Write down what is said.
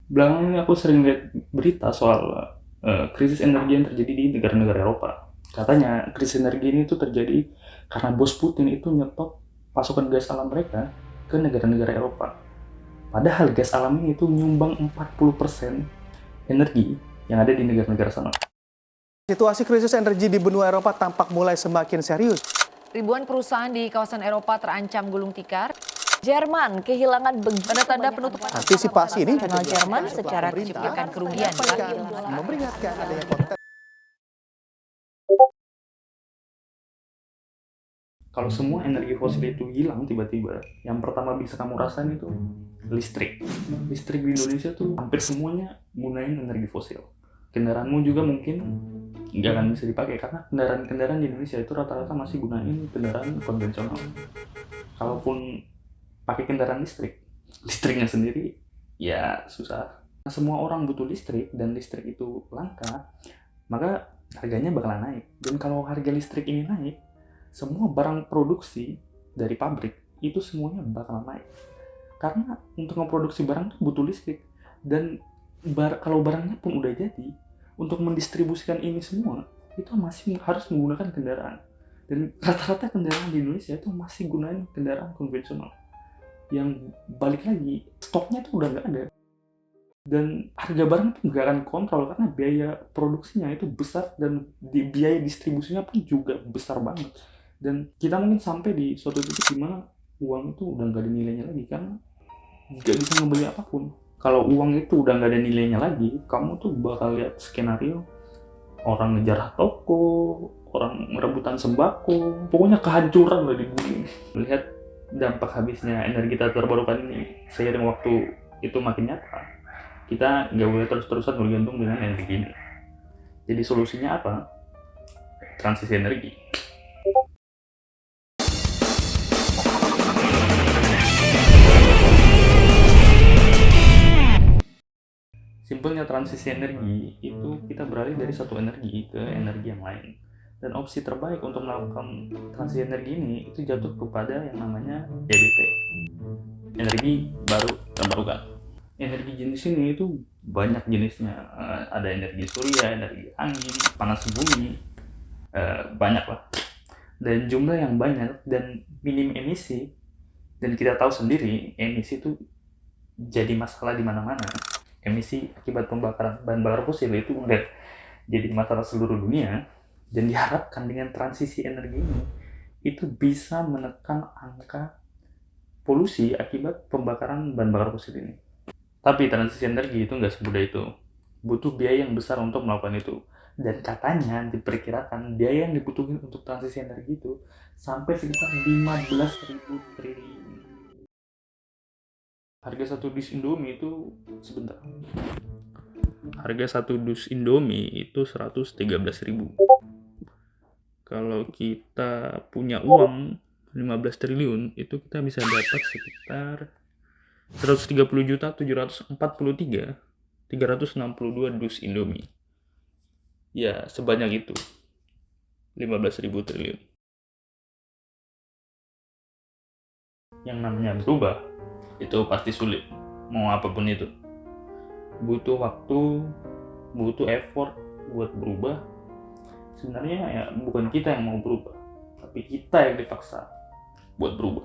Belakangan ini aku sering lihat berita soal krisis energi yang terjadi di negara-negara Eropa. Katanya krisis energi ini tuh terjadi karena bos Putin itu nyetop pasokan gas alam mereka ke negara-negara Eropa. Padahal gas alam ini tuh nyumbang 40% energi yang ada di negara-negara sana. Situasi krisis energi di benua Eropa tampak mulai semakin serius. Ribuan perusahaan di kawasan Eropa terancam gulung tikar. Jerman kehilangan tanda-tanda penutupan. Antisipasi ini Nasional Jerman secara menciptakan kerugian. Memperingatkan adanya konten. Kalau semua energi fosil itu hilang tiba-tiba, yang pertama bisa kamu rasain itu listrik. Listrik di Indonesia tuh hampir semuanya gunain energi fosil. Kendaraanmu juga mungkin nggak akan bisa dipakai karena kendaraan-kendaraan di Indonesia itu rata-rata masih gunain kendaraan konvensional. Kalaupun pakai kendaraan listrik, listriknya sendiri ya susah. Nah, semua orang butuh listrik dan listrik itu langka, maka harganya bakalan naik. Dan kalau harga listrik ini naik, semua barang produksi dari pabrik itu semuanya bakalan naik. Karena untuk memproduksi barang itu butuh listrik. Dan kalau barangnya pun udah jadi, untuk mendistribusikan ini semua, itu masih harus menggunakan kendaraan. Dan rata-rata kendaraan di Indonesia itu masih gunain kendaraan konvensional. Yang balik lagi, stoknya tuh udah nggak ada. Dan harga barang itu nggak akan kontrol karena biaya produksinya itu besar dan biaya distribusinya pun juga besar banget. Dan kita mungkin sampai di suatu titik dimana uang itu udah nggak ada nilainya lagi karena nggak bisa ngebeli apapun. Kalau uang itu udah nggak ada nilainya lagi, kamu tuh bakal lihat skenario orang ngejar toko, orang merebutan sembako, pokoknya kehancuran lah di bumi. Melihat dampak habisnya energi tak terbarukan ini seiring waktu itu makin nyata, kita nggak boleh terus-terusan bergantung dengan energi ini. Jadi solusinya apa? Transisi energi. Simpelnya transisi energi itu kita beralih dari satu energi ke energi yang lain. Dan opsi terbaik untuk melakukan transisi energi ini itu jatuh kepada yang namanya EBT, energi baru terbarukan. Energi jenis ini itu banyak jenisnya. Ada energi surya, energi angin, panas bumi, banyak lah. Dan jumlah yang banyak dan minim emisi. Dan kita tahu sendiri emisi itu jadi masalah di mana-mana. Emisi akibat pembakaran bahan bakar fosil itu udah jadi masalah seluruh dunia, dan diharapkan dengan transisi energi ini itu bisa menekan angka polusi akibat pembakaran bahan bakar fosil ini. Tapi transisi energi itu nggak semudah itu, butuh biaya yang besar untuk melakukan itu. Dan katanya diperkirakan biaya yang dibutuhkan untuk transisi energi itu sampai sekitar 15.000 triliun. Harga satu dus Indomie itu sebentar. Harga satu dus Indomie itu 113.000. Kalau kita punya uang 15 triliun, itu kita bisa dapat sekitar 130.743.362 dus Indomie. Ya, sebanyak itu. 15.000 triliun. Yang namanya berubah itu pasti sulit, mau apapun itu. Butuh waktu, butuh effort buat berubah. Sebenarnya ya bukan kita yang mau berubah, tapi kita yang dipaksa buat berubah.